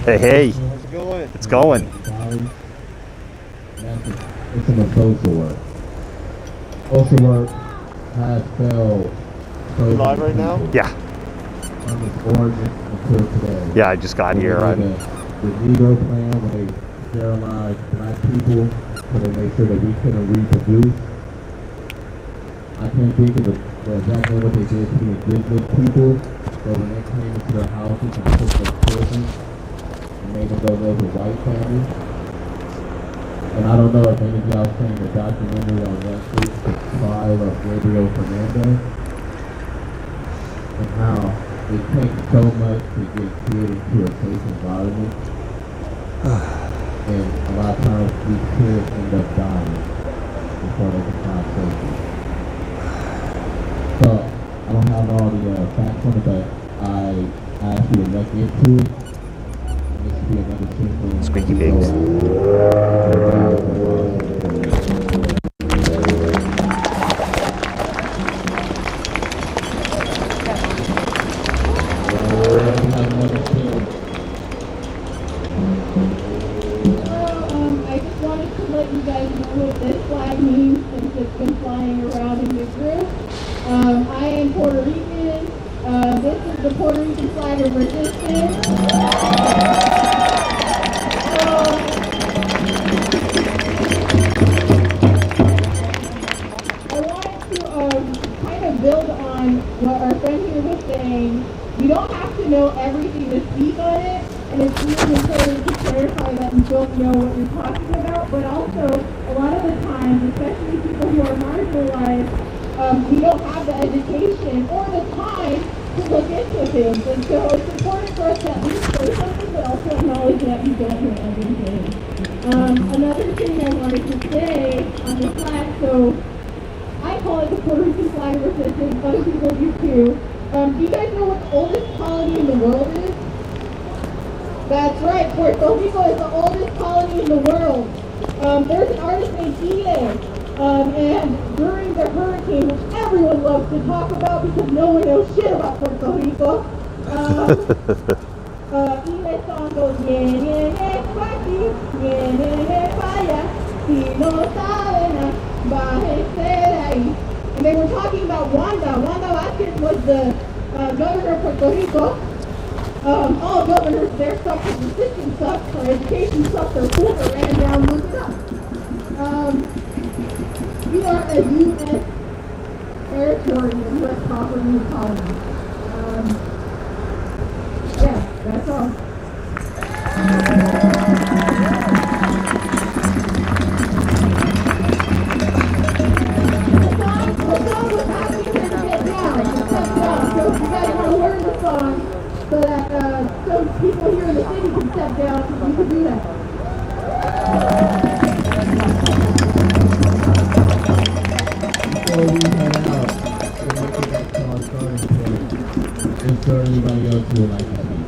Hey, hey. How's it going? It's going. It's in the social work. Social work has failed. You live right now? Yeah. On this ordinance until today. Yeah, I just got here. The Negro plan, when they sterilized black people, so they make sure that we couldn't reproduce. I can't think of exactly what they did to the indigenous people, but when they came into their houses and took their children and made them go live with white families. And I don't know if any of y'all seen the documentary on Netflix, The Trial of Gabriel Fernandez, and how it takes so much to get kids into a safe environment. And a lot of times these kids end up dying before they can find safety. So I don't have all the facts on it, but I actually look into it. This could be another simple Squeaky pigs. I just wanted to let you guys know what this flag means since it's been flying around in your group. I am Puerto Rican. This is the Puerto Rican flag of resistance. I wanted to kind of build on what our friend here was saying. You don't have to know everything to speak on it, and it's really important to clarify that you don't know what you're talking about, but also a lot of the times, especially people who are marginalized, we don't have the education or the time to look into things, and so it's important for us to at least say something, but also acknowledge that you don't know everything. Another thing I wanted to say on the flag, so I call it the Puerto Rican flag of resistance, other people do too. Do you guys know what the oldest colony in the world is? That's right, Puerto Rico is the oldest colony in the world. There's an artist named Ine, and during the hurricane, which everyone loves to talk about because no one knows shit about Puerto Rico, Ine's song goes, "Nye, nye, nye, pa' aquí, nye, nye, nye, pa' allá, si no saben, bájense de ahí." And they were talking about Wanda. Wanda Vázquez was the governor of Puerto Rico. All governors there suck, the system sucks, our education sucks, our schools are ran down, look it up. We are a U.S. territory and U.S. property and colony. Yeah, that's all. So that some people here in the city can step down so you can do that. Before we head out, we'd like to get to our starting point. Is there anybody else who would like to speak?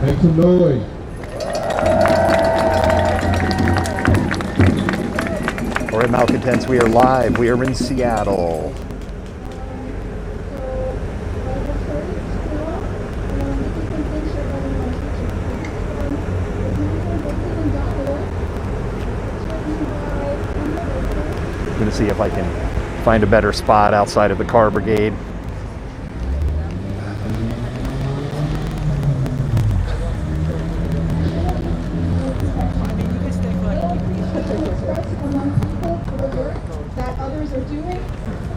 Make some noise. We're at Malcontents. We are live. We are in Seattle. I'm going to see if I can find a better spot outside of the car brigade. That others are doing,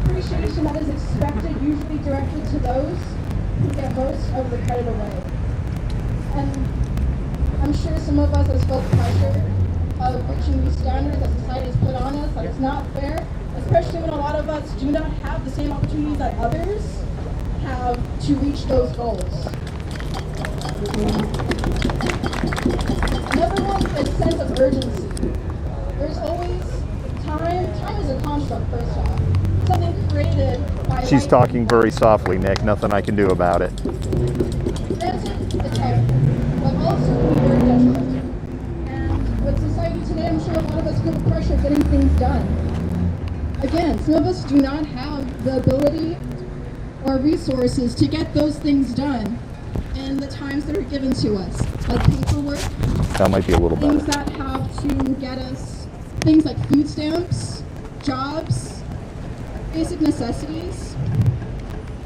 appreciation that is expected, usually directed to those who get most of the credit away. And I'm sure some of us have felt the pressure of reaching these standards that society has put on us, that it's not fair, especially when a lot of us do not have the same opportunities that others have to reach those goals. Another one is a sense of urgency. There's always time. Time is a construct, first off. Something created by She's talking very softly, Nick. Nothing I can do about it. Granted, it's helpful, but also very detrimental. And with society today, I'm sure a lot of us feel the pressure getting things done. Again, some of us do not have the ability or resources to get those things done in the times that are given to us, like paperwork, That might be a little things better. that have to get us things like food stamps, jobs, basic necessities.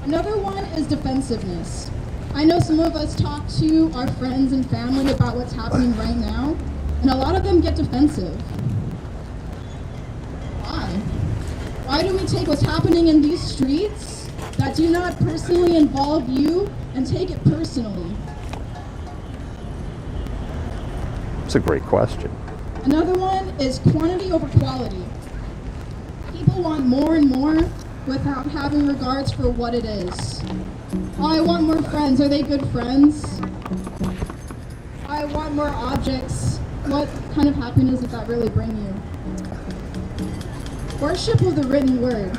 Another one is defensiveness. I know some of us talk to our friends and family about what's happening right now, and a lot of them get defensive. Why? Why do we take what's happening in these streets that do not personally involve you and take it personally? It's a great question. Another one is quantity over quality. People want more and more without having regards for what it is. Oh, I want more friends. Are they good friends? I want more objects. What kind of happiness does that really bring you? Worship of the written word.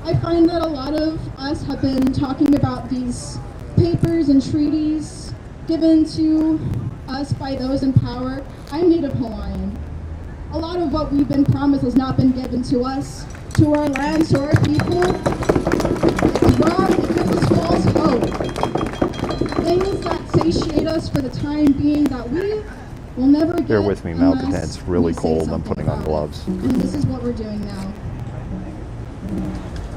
I find that a lot of us have been talking about these papers and treaties given to us by those in power. I'm Native Hawaiian. A lot of what we've been promised has not been given to us, to our lands, to our people. It's wrong because it's false hope. Things that satiate us for the time being that we will never get. Bear with me, unless Malcontent. It's really we say cold. I'm something putting on about it. gloves. And this is what we're doing now.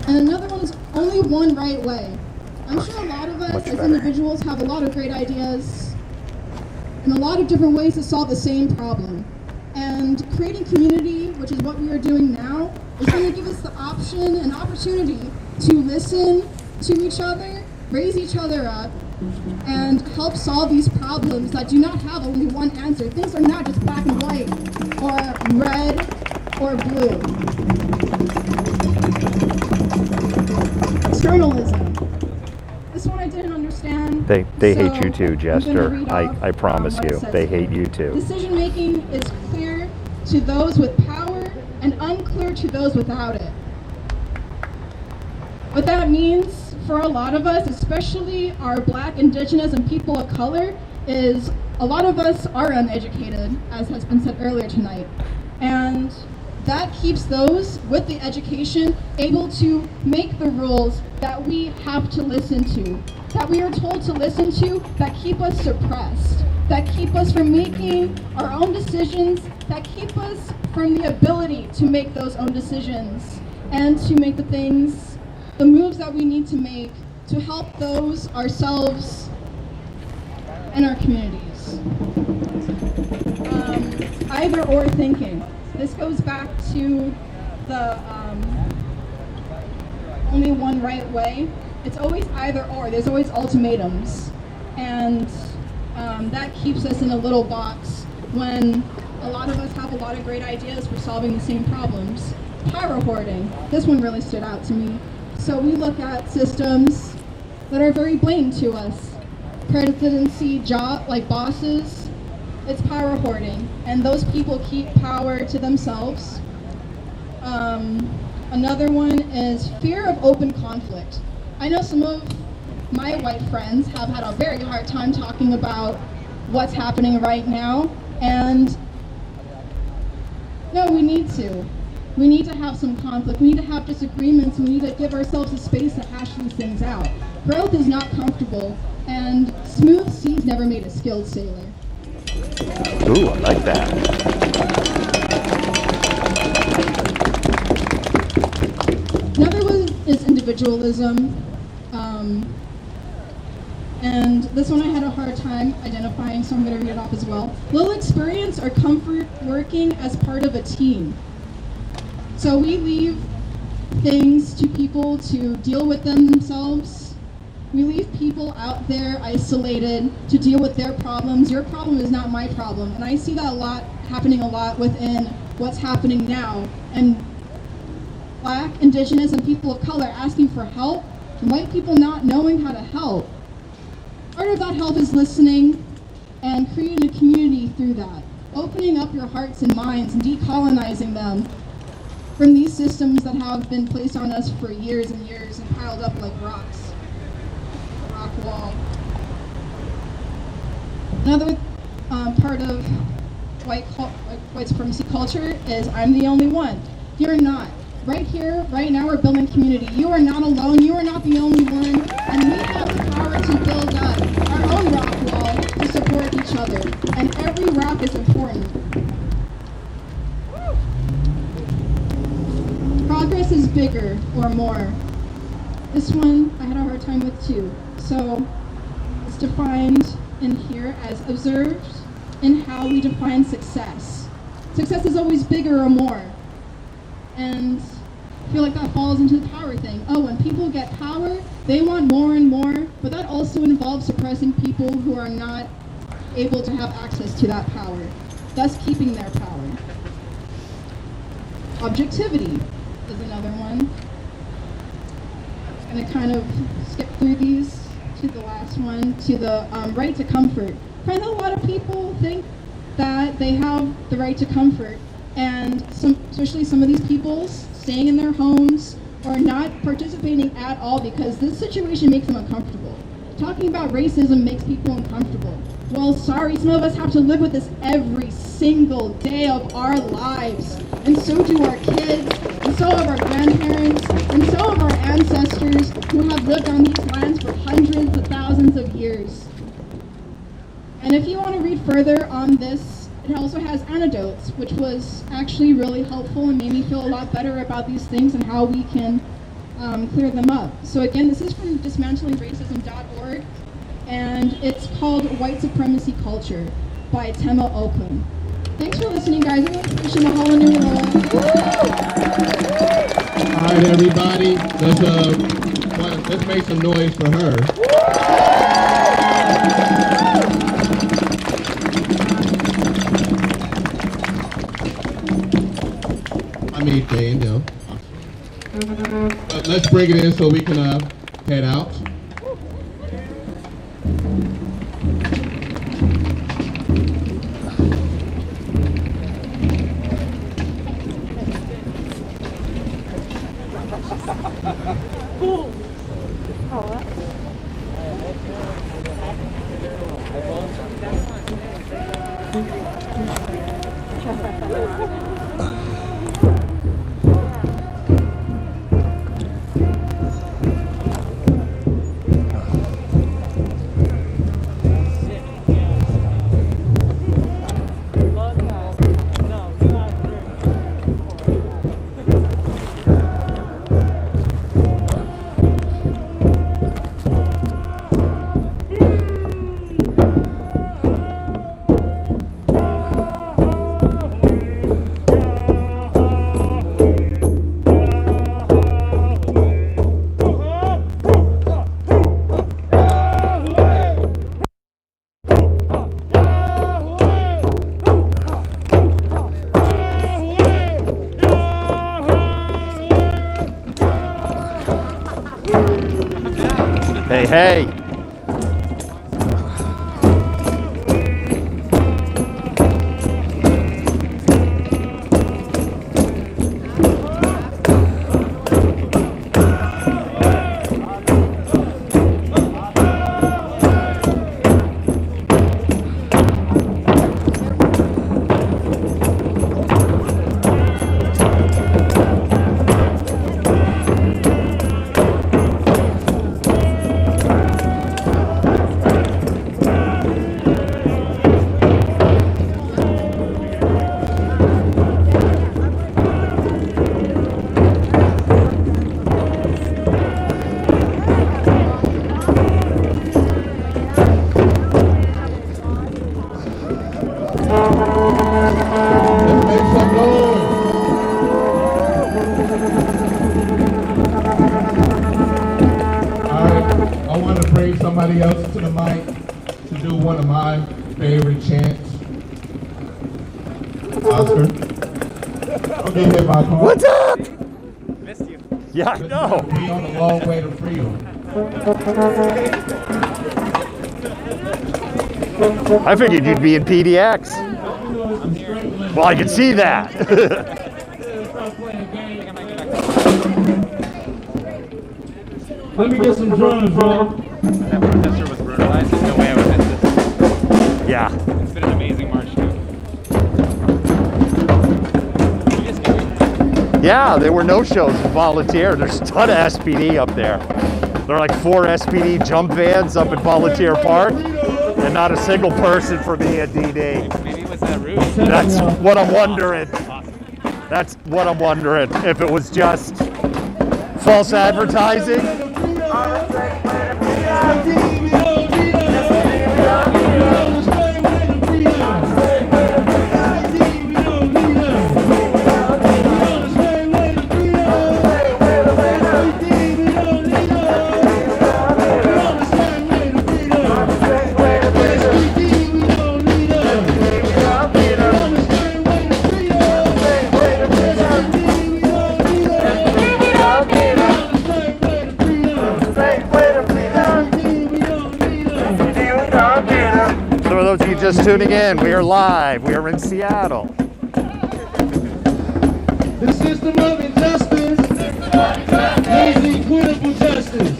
And another one is only one right way. I'm sure a lot of us Much as better. individuals have a lot of great ideas and a lot of different ways to solve the same problem. And creating community, which is what we are doing now, is going to give us the option and opportunity to listen to each other, raise each other up, and help solve these problems that do not have only one answer. Things are not just black and white, or red, or blue. Externalism. This one I didn't understand. They so hate you too, I'm gonna Jester. read off, I promise what it you. says They here. hate you too. Decision making is clear to those with power and unclear to those without it. What that means for a lot of us, especially our Black, Indigenous, and people of color, is a lot of us are uneducated, as has been said earlier tonight. And that keeps those with the education able to make the rules that we have to listen to, that we are told to listen to, that keep us suppressed, that keep us from making our own decisions, that keep us from the ability to make those own decisions and to make the moves that we need to make to help those ourselves and our communities. Either or thinking. This goes back to the only one right way. It's always either or. There's always ultimatums. And that keeps us in a little box when a lot of us have a lot of great ideas for solving the same problems. Power hoarding. This one really stood out to me. So we look at systems that are very blatant to us. Presidency, job, like bosses, it's power hoarding. And those people keep power to themselves. Another one is fear of open conflict. I know some of my white friends have had a very hard time talking about what's happening right now. And no, we need to. We need to have some conflict. We need to have disagreements. We need to give ourselves a space to hash these things out. Growth is not comfortable, and smooth seas never made a skilled sailor. Ooh, I like that. Another one is individualism. And this one I had a hard time identifying, so I'm going to read it off as well. Little experience or comfort working as part of a team. So we leave things to people to deal with them themselves. We leave people out there isolated to deal with their problems. Your problem is not my problem. And I see that happening a lot within what's happening now. And Black, Indigenous, and people of color asking for help, and white people not knowing how to help. Part of that help is listening and creating a community through that. Opening up your hearts and minds and decolonizing them from these systems that have been placed on us for years and years and piled up like rocks. A rock wall. Another part of white supremacy culture is I'm the only one. You're not. right here, right now, we're building community. You are not alone. You are not the only one. And we have the power to build up our own rock wall to support each other. And every rock is important. Progress is bigger or more. This one I had a hard time with too. So it's defined in here as observed in how we define success. Success is always bigger or more. And I feel like that falls into the power thing. Oh, when people get power, they want more and more, but that also involves suppressing people who are not able to have access to that power, thus keeping their power. Objectivity is another one. I'm gonna kind of skip through these to the last one, to the right to comfort. I find that a lot of people think that they have the right to comfort, and especially some of these people staying in their homes or not participating at all because this situation makes them uncomfortable. Talking about racism makes people uncomfortable. Well, sorry, some of us have to live with this every single day of our lives, and so do our kids, and so have our grandparents, and so have our ancestors who have lived on these lands for hundreds of thousands of years. And if you want to read further on this, it also has anecdotes, which was actually really helpful and made me feel a lot better about these things and how we can clear them up. So again, this is from dismantlingracism.org, and it's called White Supremacy Culture by Tema Okun. Thanks for listening, guys. I'm going to push in the whole new role. All right, everybody, let's make some noise for her. I mean, they know. But let's bring it in so we can head out. Hey. Somebody else to the mic to do one of my favorite chants. Oscar. Don't get hit by a car. What's up? Missed you. Yeah, I know. Be on the long way to freedom. I figured you'd be in PDX. Well, I can see that. Let me get some drums, bro. That protester was brutalized. There's no way I would miss this. Yeah. It's been an amazing march, too. You just Yeah, there were no shows of Volunteer. There's a ton of SPD up there. There are like 4 SPD jump vans up at Volunteer Park, and not a single person from the ENDD. Maybe it was that roof. That's what I'm wondering. That's what I'm wondering. If it was just false advertising. For those of you just tuning in, we are live. We are in Seattle. The system of injustice is equitable justice.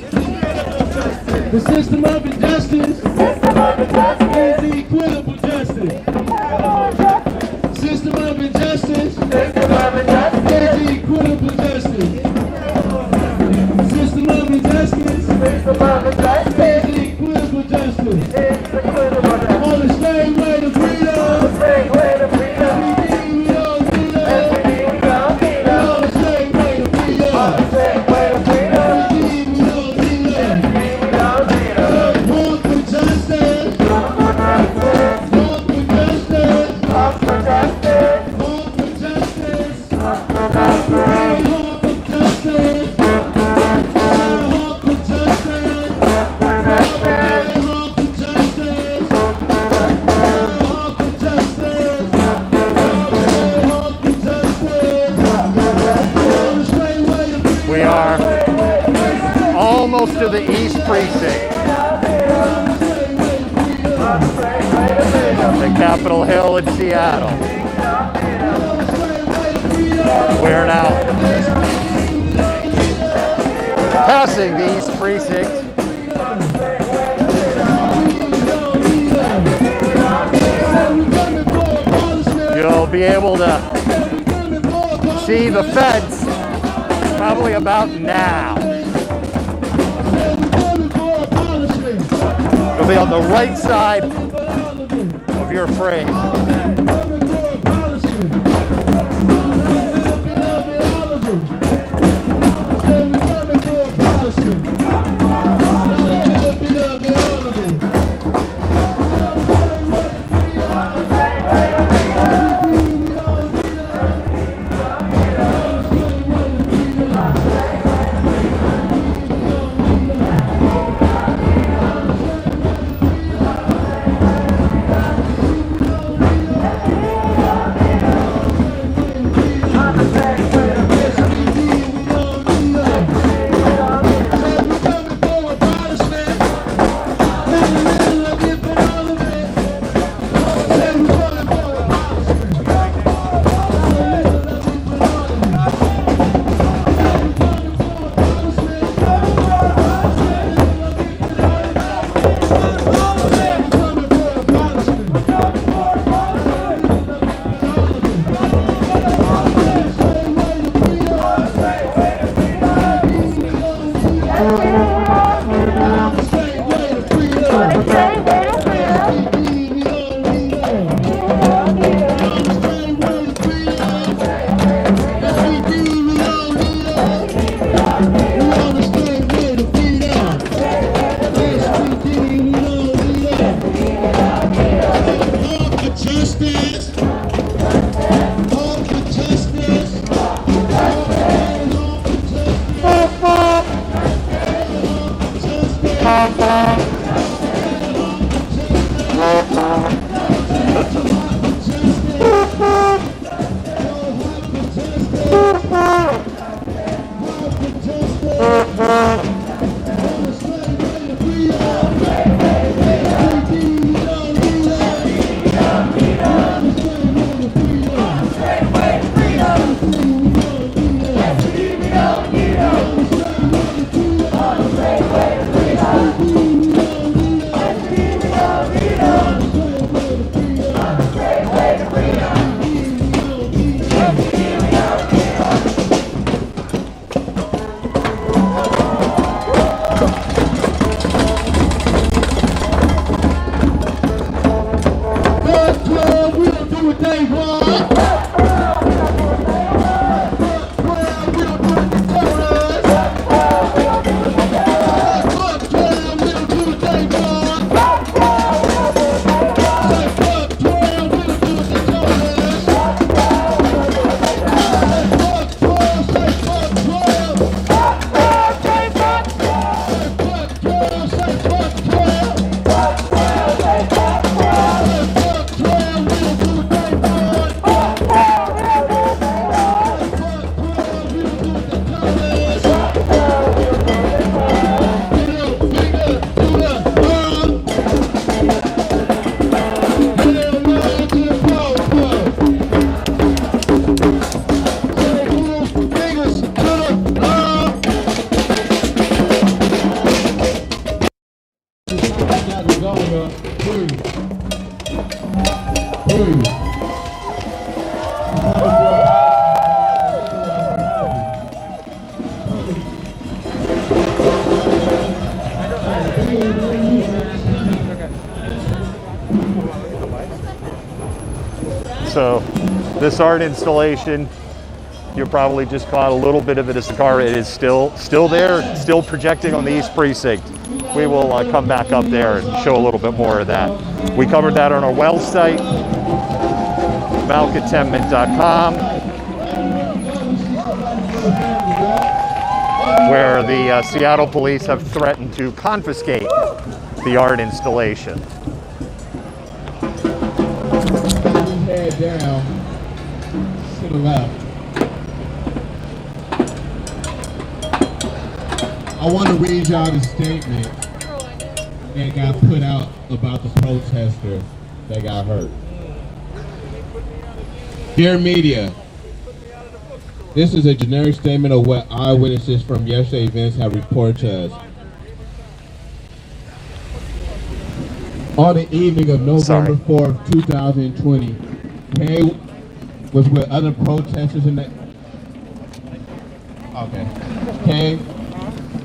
The system of injustice is equitable justice. System of injustice is equitable justice. System of injustice is equitable justice. On the same way to freedom. We are almost to the East Precinct. The Capitol Hill in Seattle. We're now passing the East Precinct. You'll be able to see the fence probably about now. It'll be on the right side of your frame. So this art installation, you probably just caught a little bit of it as the car. It is still there, still projecting on the East Precinct. We will come back up there and show a little bit more of that. We covered that on our Wells site, MALCONTENTMENT.com, where the Seattle police have threatened to confiscate the art installation. Head down to the left. I want to read y'all the statement that got put out about the protester that got hurt. Dear media, this is a generic statement of what eyewitnesses from yesterday's events have reported to us. On the evening of November 4th, 2020, Kay was with other protesters in the... Okay. Kay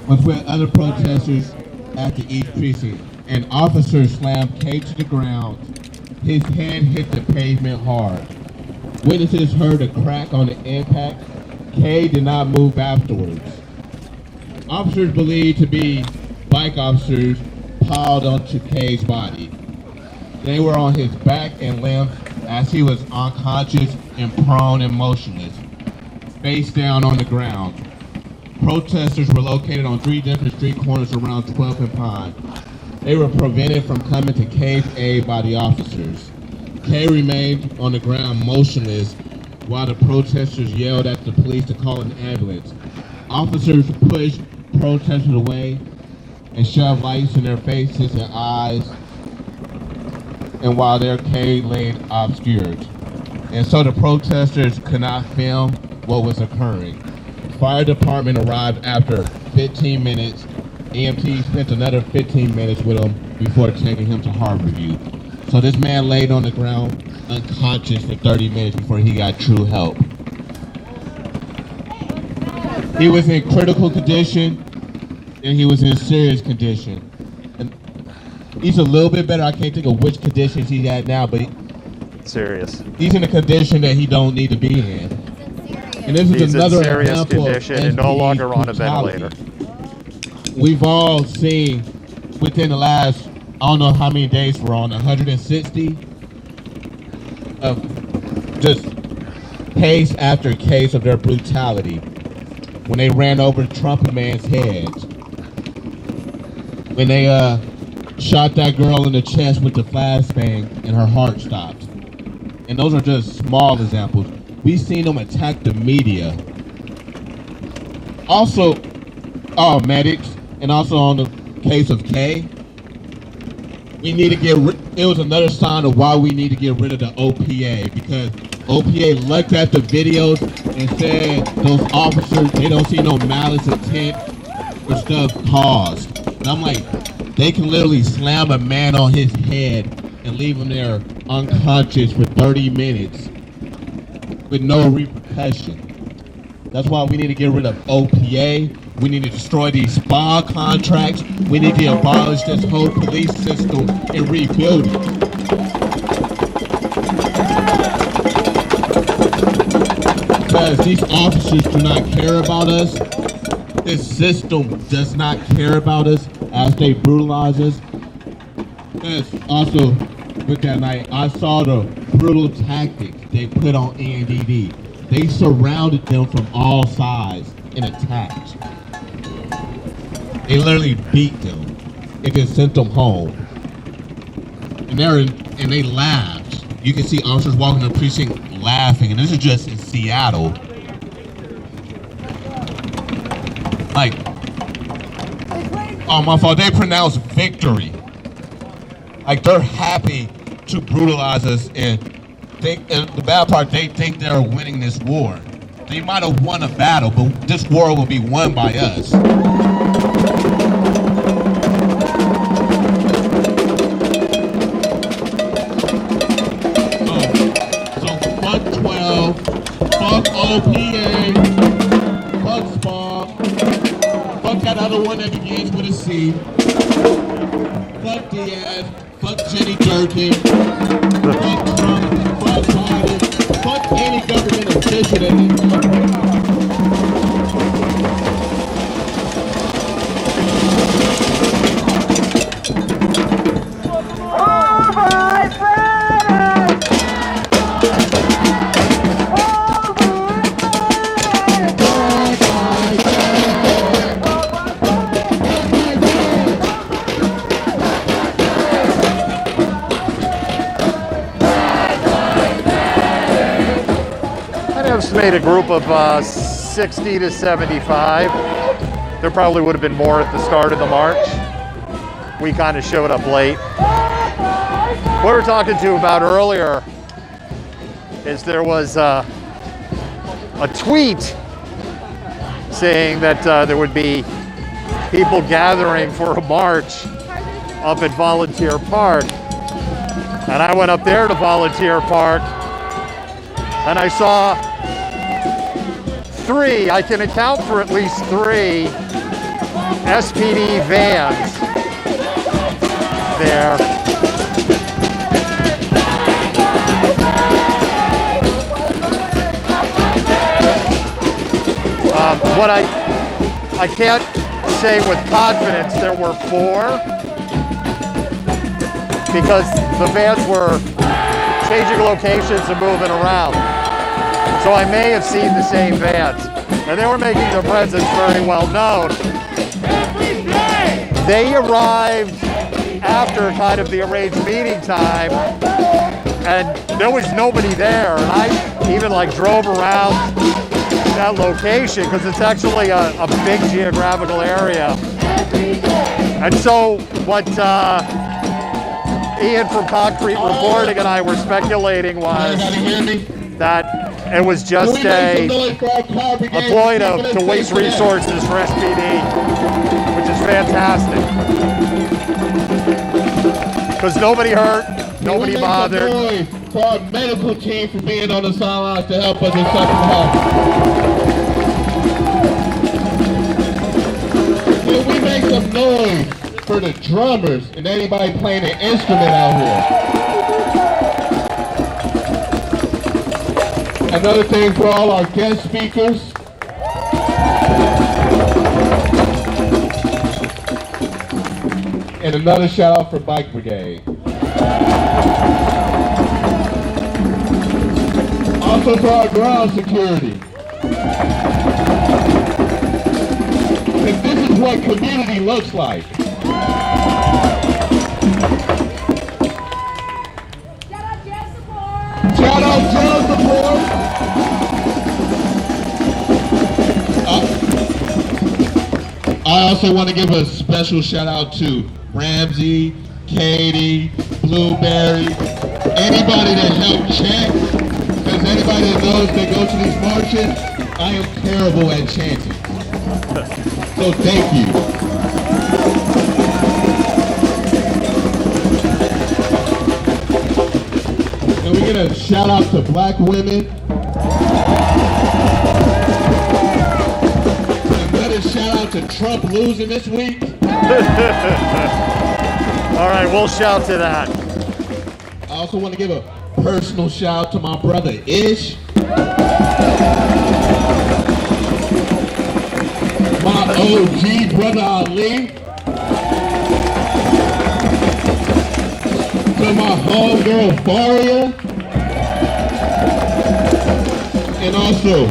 was with other protesters at the East Precinct. An officer slammed Kay to the ground. His head hit the pavement hard. Witnesses heard a crack on the impact. Kay did not move afterwards. Officers believed to be bike officers piled onto Kay's body. They were on his back and limbs as he was unconscious and prone and motionless, face down on the ground. Protesters were located on 3 different street corners around 12th and Pine. They were prevented from coming to Kay's aid by the officers. Kay remained on the ground motionless while the protesters yelled at the police to call an ambulance. Officers pushed protesters away and shoved lights in their faces and eyes, and while their Kay lay obscured. And so the protesters could not film what was occurring. Fire department arrived after 15 minutes. EMT spent another 15 minutes with him before taking him to Harborview. So this man laid on the ground unconscious for 30 minutes before he got true help. He was in critical condition and he was in serious condition. And he's a little bit better. I can't think of which conditions he's at now, but Serious. he's in a condition that he don't need to be in. And this is He's in another serious example condition of and no SPD longer on a brutality. ventilator. We've all seen within the last, I don't know how many days we're on, 160 of just case after case of their brutality. When they ran over Trump man's head. When they shot that girl in the chest with the flashbang and her heart stopped. And those are just small examples. We've seen them attack the media. Also, medics, and also on the case of Kay, we need to get it was another sign of why we need to get rid of the OPA, because OPA looked at the videos and said those officers, they don't see no malice intent or stuff caused. And I'm like, they can literally slam a man on his head and leave him there unconscious for 30 minutes with no repercussion. That's why we need to get rid of OPA. We need to destroy these SPA contracts. We need to abolish this whole police system and rebuild it. Because these officers do not care about us. This system does not care about us as they brutalize us. Because also, with that night, I saw the brutal tactics they put on ENDD. They surrounded them from all sides and attacked. They literally beat them and then sent them home. And they laughed. You can see officers walking the precinct laughing, and this is just in Seattle. Like, oh my fault, they pronounced victory. Like, they're happy to brutalize us, and the bad part, they think they're winning this war. They might have won a battle, but this war will be won by us. So fuck 12, fuck OPA, fuck SPA, fuck that other one that begins with a C, fuck Diaz, fuck Jenny Durkin, fuck Trump, fuck Biden, government official that I'd estimate a group of 60 to 75. There probably would have been more at the start of the march. We kind of showed up late. What we were talking to you about earlier is there was a tweet saying that there would be people gathering for a march up at Volunteer Park. And I went up there to Volunteer Park and I saw three, I can account for at least three SPD vans there. What I can't say with confidence there were four, because the vans were changing locations and moving around. So I may have seen the same vans. And they were making their presence very well known. They arrived after kind of the arranged meeting time, and there was nobody there. And I even like drove around that location because it's actually a big geographical area. And so what Ian from Concrete Reporting and I were speculating was that it was just a ploy to waste resources for SPD, which is fantastic. Because nobody hurt, nobody bothered. For our medical team for being on the sidelines to help us in second half. Can we make some noise for the drummers and anybody playing an instrument out here? Another thing for all our guest speakers. And another shout out for Bike Brigade. Also for our ground security. And this is what community looks like. Shout out jail support. I also want to give a special shout out to Ramsey, Katie, Blueberry, anybody that helped chant. Because anybody that knows that go to these marches, I am terrible at chanting. So thank you. And we get a shout out to black women. Another shout out to Trump losing this week. All right, we'll shout to that. I also want to give a personal shout out to my brother Ish. My OG brother Ali. To my homegirl Faria. And also,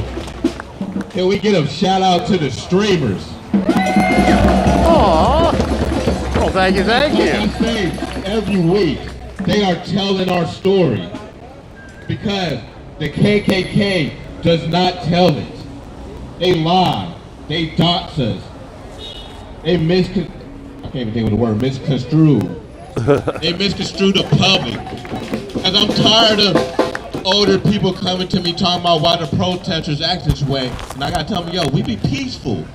can we get a shout out to the streamers? Aww. Well, thank you, thank you. Like I say every week, they are telling our story. Because the KKK does not tell it. They lie. They dox us. They I can't even think of the word, misconstrue. They misconstrue the public. Because I'm tired of older people coming to me talking about why the protesters act this way. And I gotta tell them, yo, we be peaceful.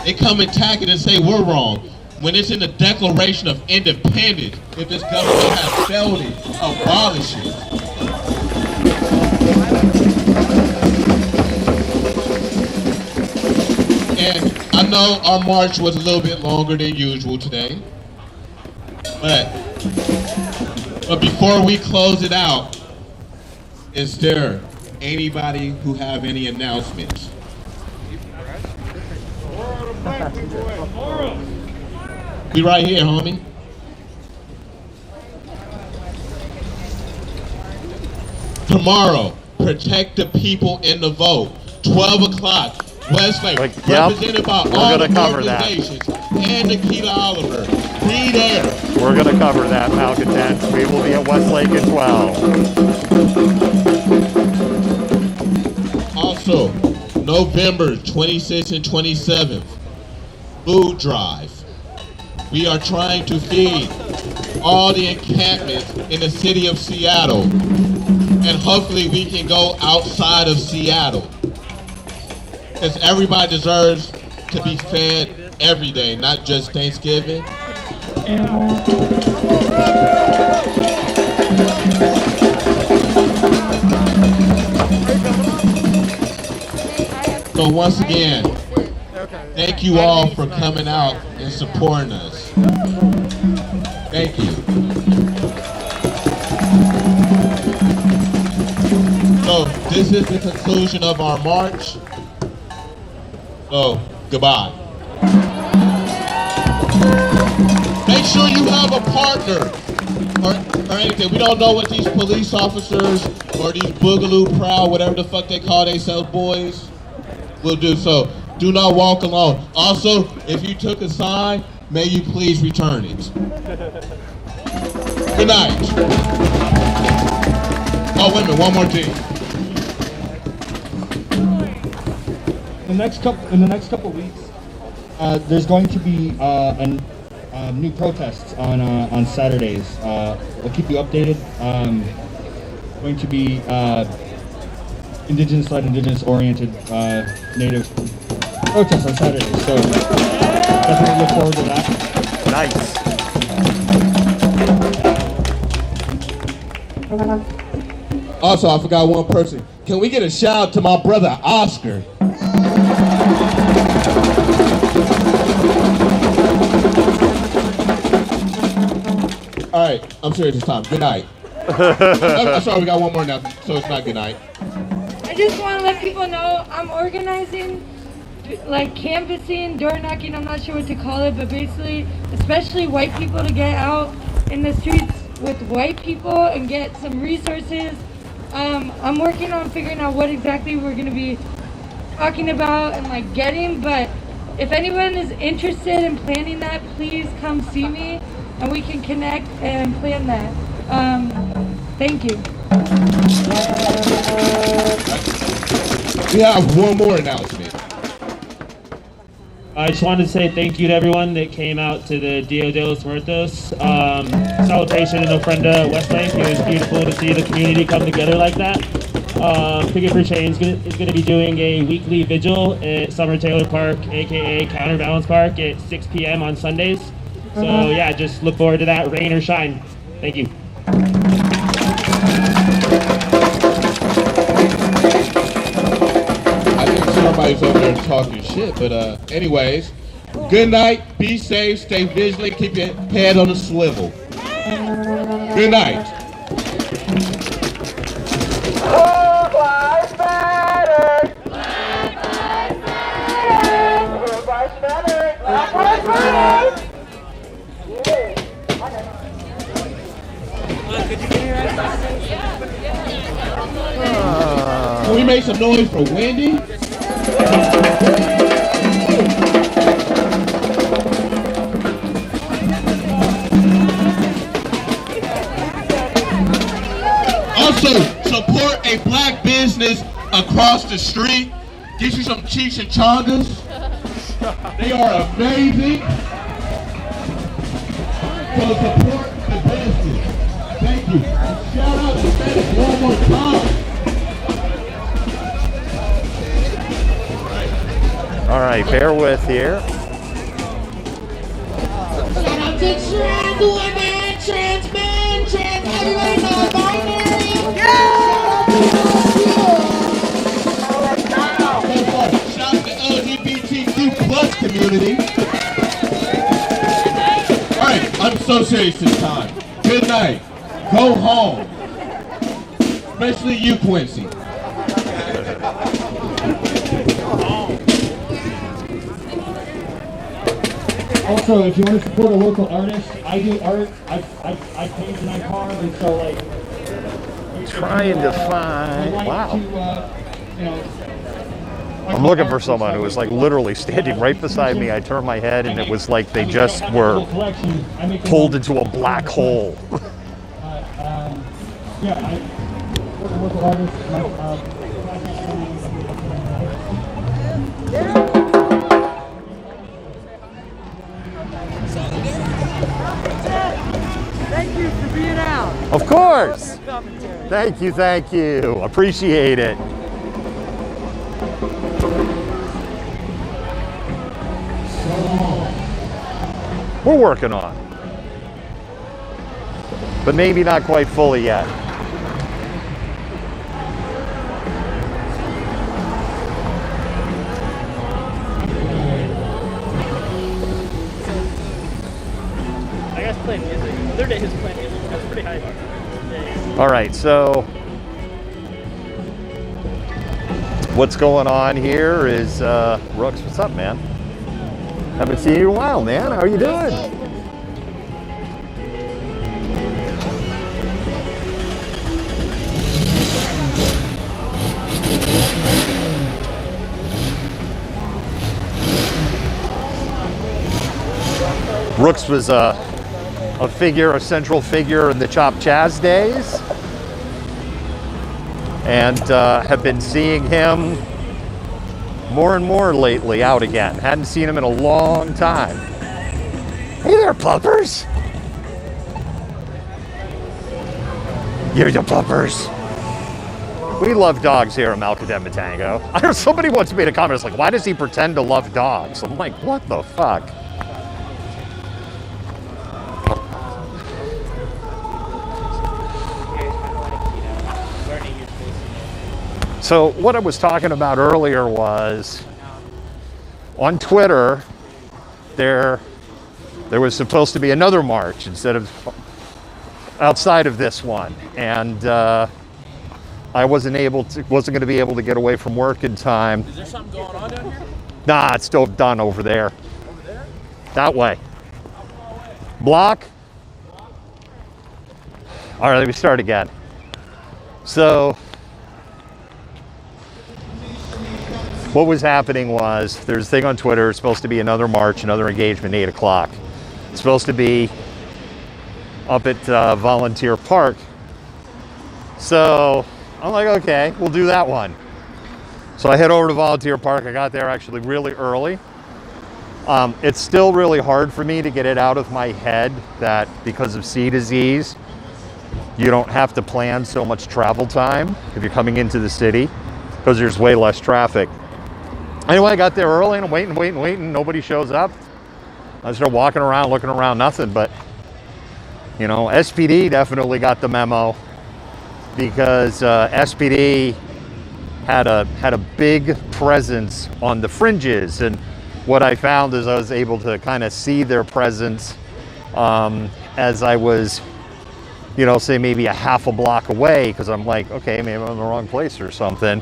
They come attack it and say we're wrong. When it's in the Declaration of Independence, if this government has failed it, abolish it. And I know our march was a little bit longer than usual today, but before we close it out, is there anybody who have any announcements? Be right here, homie. Tomorrow, protect the people in the vote. 12 o'clock, Westlake, Yep. represented by We're all gonna the cover that. organizations, and Nikita Oliver. Be there. We're going to cover that, Malcontents. We will be at Westlake at 12. Also, November 26th and 27th, food drive. We are trying to feed all the encampments in the city of Seattle. And hopefully we can go outside of Seattle. Because everybody deserves to be fed every day, not just Thanksgiving. So once again, thank you all for coming out and supporting us. Thank you. So this is the conclusion of our march. So goodbye. Make sure you have a partner or anything. We don't know what these police officers or these boogaloo proud, whatever the fuck they call themselves, boys, will do. So do not walk alone. Also, if you took a sign, may you please return it. Good night. Oh, wait a minute, one more thing. In the next couple weeks, there's going to be new protests on Saturdays. We'll keep you updated. Going to be indigenous-led, indigenous-oriented native protests on Saturdays. So definitely look forward to that. Nice. Also, I forgot one person. Can we get a shout out to my brother Oscar? All right, I'm serious this time. Good night. I'm sorry, we got one more now, so it's not good night. I just want to let people know I'm organizing, like canvassing, door knocking, I'm not sure what to call it, but basically, especially white people to get out in the streets with white people and get some resources. I'm working on figuring out what exactly we're going to be talking about and like getting, but if anyone is interested in planning that, please come see me and we can connect and plan that. Thank you. We have one more announcement. I just wanted to say thank you to everyone that came out to the Dia de los Muertos celebration in Ofrenda Westlake. It was beautiful to see the community come together like that. Picket for Change is going to be doing a weekly vigil at Summer Taylor Park, aka Counterbalance Park, at 6 p.m. on Sundays. So yeah, just look forward to that, rain or shine. Thank you. I think somebody's over there talking shit, but anyways, good night, be safe, stay vigilant, keep your head on a swivel. Good night. Black Lives Matter! Black Lives Matter! Black Lives Matter! Black Lives Matter! Can we make some noise for Wendy? Also, support a black business across the street. Get you some Cheech and Chongas. They are amazing. So support the business. Thank you. Shout out to Fed one more time. All right, bear with here. Shout out to trans women, trans men, trans everybody non-binary! Shout out to the LGBTQ plus community. All right, I'm so serious this time. Good night. Go home. Especially you, Quincy. Also, if you want to support a local artist, I do art. I paint my car, and so like. Trying to find. Like Wow. to, you know. I'm looking for someone who was like literally standing right beside me. I turned my head and it was like they just were pulled into a black hole. Yeah, I work with local artists. Thank you for being out. Of course. Thank you. Appreciate it. We're working on, but maybe not quite fully yet. I guess playing music. The other day he was playing music. That's pretty high. Yeah. All right, so what's going on here is, Rooks, what's up, man? Haven't seen you in a while, man. How are you doing? Rooks was a central figure in the Chop Chaz days, and have been seeing him more and more lately out again. Hadn't seen him in a long time. Hey there, puppers. You're the puppers. We love dogs here at MALCONTENTMENT TANGO. I know somebody once made a comment, it's like, why does he pretend to love dogs? I'm like, what the fuck? So what I was talking about earlier was on Twitter, there was supposed to be another march instead of outside of this one, and I wasn't going to be able to get away from work in time. Is there something going on down here? Nah, it's still done over there. Over there? That way. Block. All right, let me start again. So what was happening was there's a thing on Twitter, it's supposed to be another march, another engagement, 8 o'clock. It's supposed to be up at Volunteer Park. So I'm like, okay, we'll do that one. So I head over to Volunteer Park. I got there actually really early. It's still really hard for me to get it out of my head that because of C disease, you don't have to plan so much travel time if you're coming into the city because there's way less traffic. Anyway, I got there early and I'm waiting. Nobody shows up. I started walking around, looking around, nothing. But, you know, SPD definitely got the memo because SPD had a big presence on the fringes. And what I found is I was able to kind of see their presence as I was, you know, say maybe a half a block away because I'm like, okay, maybe I'm in the wrong place or something.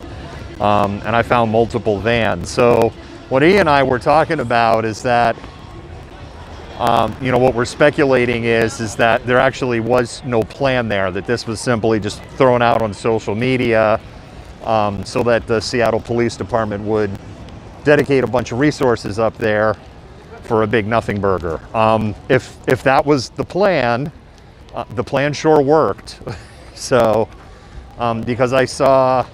And I found multiple vans. So what Ian and I were talking about is that, you know, what we're speculating is that there actually was no plan there, that this was simply just thrown out on social media so that the Seattle Police Department would dedicate a bunch of resources up there for a big nothing burger. If that was the plan sure worked. So, because I saw,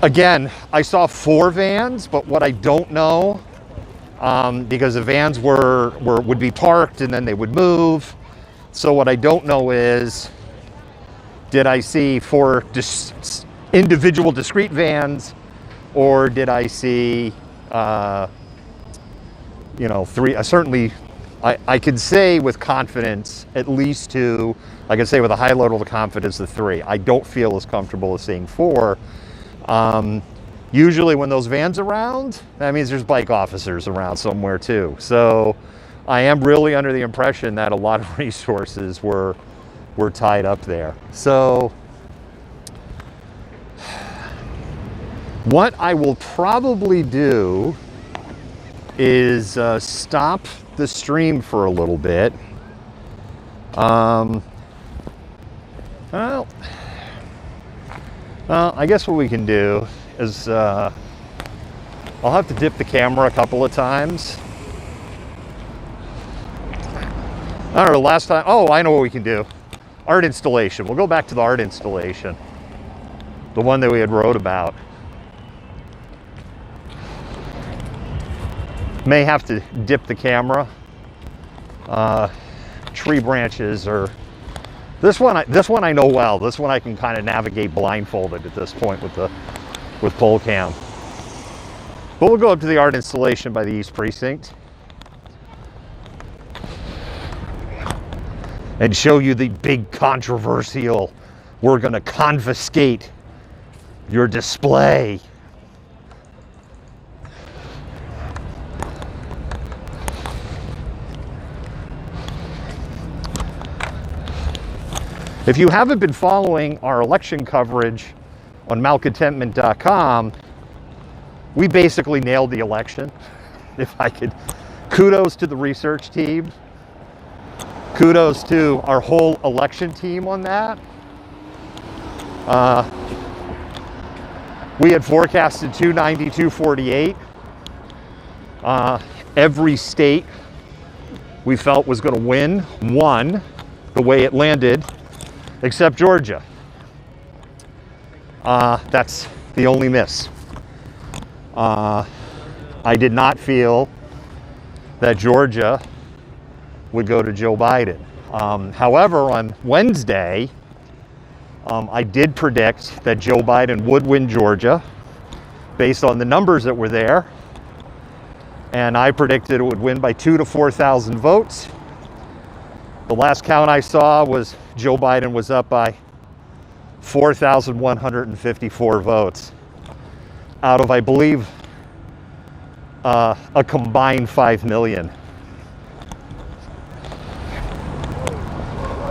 again, I saw 4 vans, but what I don't know, because the vans would be parked and then they would move. So what I don't know is, did I see 4 individual discrete vans, or did I see, you know, 3? Certainly, I could say with confidence at least 2. I could say with a high level of confidence the 3. I don't feel as comfortable as seeing 4. Usually when those vans are around, that means there's bike officers around somewhere too. So I am really under the impression that a lot of resources were tied up there. So what I will probably do is stop the stream for a little bit. Well, I guess what we can do is I'll have to dip the camera a couple of times. I don't know, last time, oh, I know what we can do. Art installation. We'll go back to the art installation. The one that we had wrote about. May have to dip the camera. Tree branches or this one I know well. This one I can kind of navigate blindfolded at this point with pole cam. But we'll go up to the art installation by the East Precinct and show you the big controversial, we're gonna confiscate your display. If you haven't been following our election coverage on MALCONTENTMENT.com, we basically nailed the election. If I could, kudos to the research team. Kudos to our whole election team on that. We had forecasted 290, 248. Every state we felt was going to win won the way it landed, except Georgia. That's the only miss. I did not feel that Georgia would go to Joe Biden. However, on Wednesday, I did predict that Joe Biden would win Georgia based on the numbers that were there. And I predicted it would win by 2,000 to 4,000 votes. The last count I saw was Joe Biden was up by 4,154 votes out of, I believe, a combined 5 million.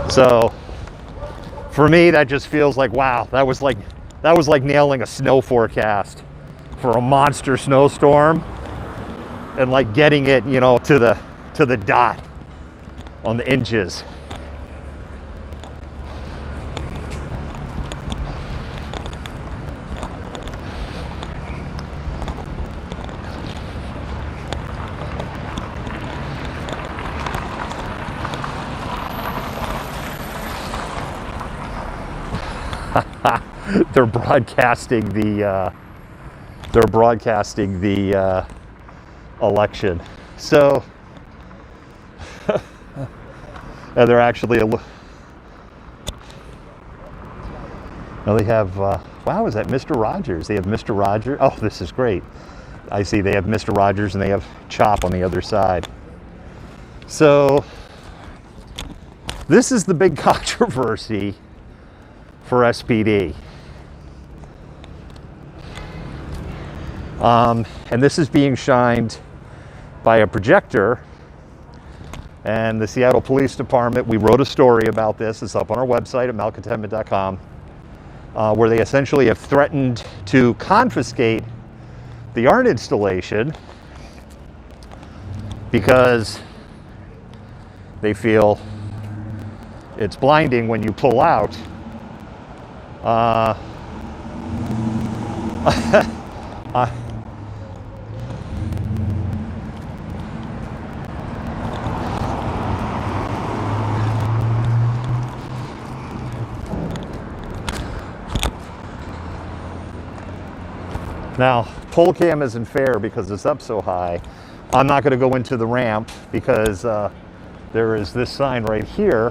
So for me, that just feels like, wow, that was like nailing a snow forecast for a monster snowstorm and like getting it, you know, to the dot on the inches. They're broadcasting the election. So and they're actually now they have wow, is that Mr. Rogers? They have Mr. Rogers. Oh, this is great. I see they have Mr. Rogers and they have Chop on the other side. So this is the big controversy for SPD. And this is being shined by a projector. And the Seattle Police Department, we wrote a story about this. It's up on our website at malcontentment.com, where they essentially have threatened to confiscate the art installation because they feel it's blinding when you pull out. Now, pole cam isn't fair because it's up so high. I'm not going to go into the ramp because there is this sign right here.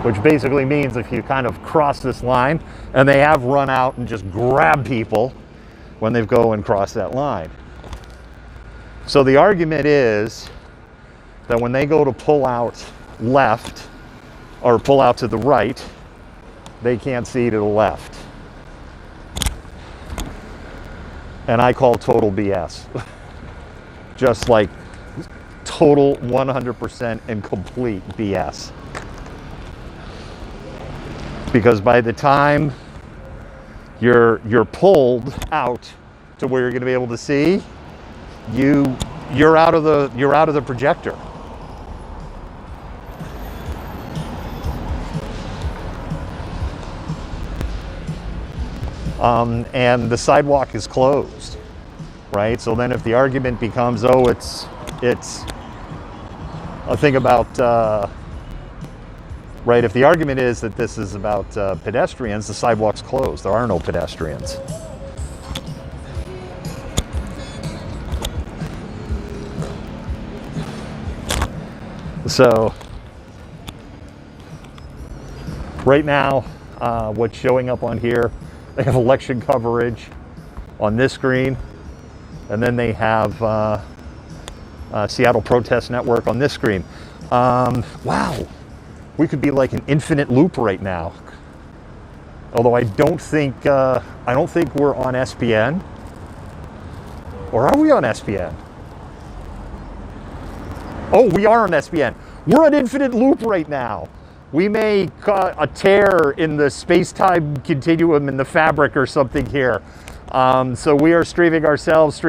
Which basically means if you kind of cross this line, and they have run out and just grab people when they go and cross that line. So the argument is that when they go to pull out left or pull out to the right, they can't see to the left. And I call total BS. Just like total 100% and complete BS. Because by the time you're pulled out to where you're going to be able to see, you're out of the projector. And the sidewalk is closed, right? So then if the argument becomes, oh, it's a thing about, right, if the argument is that this is about pedestrians, the sidewalk's closed. There are no pedestrians. So right now, what's showing up on here, they have election coverage on this screen, and then they have Seattle Protest Network on this screen. Wow, we could be like an infinite loop right now. Although I don't think we're on SPN, or are we on SPN? Oh, we are on SPN. We're on infinite loop right now. We may cause a tear in the space-time continuum in the fabric or something here. So we are streaming ourselves,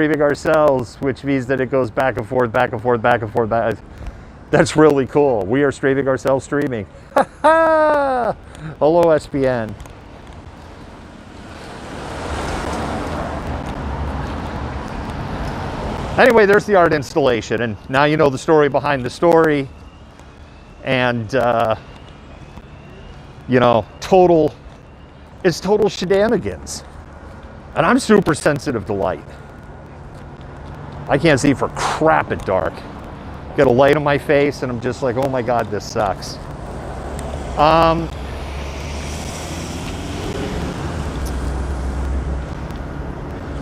which means that it goes back and forth, back and forth, back and forth. That's really cool. We are streaming ourselves streaming. Hello, SPN. Anyway, there's the art installation, and now you know the story behind the story. And you know, it's total shenanigans. And I'm super sensitive to light. I can't see for crap at dark. Get a light on my face and I'm just like, oh my God, this sucks.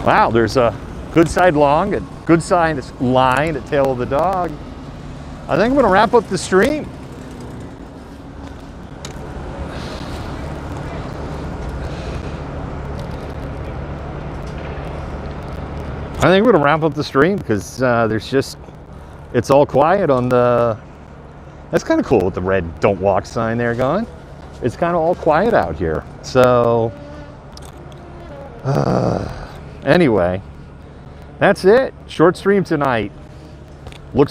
Wow, there's a good side long, a good side line at tail of the dog. I think I'm gonna wrap up the stream. I think we're gonna wrap up the stream because it's all quiet on the, that's kind of cool with the red "Don't Walk" sign there going. It's kind of all quiet out here. So, anyway, that's it. Short stream tonight.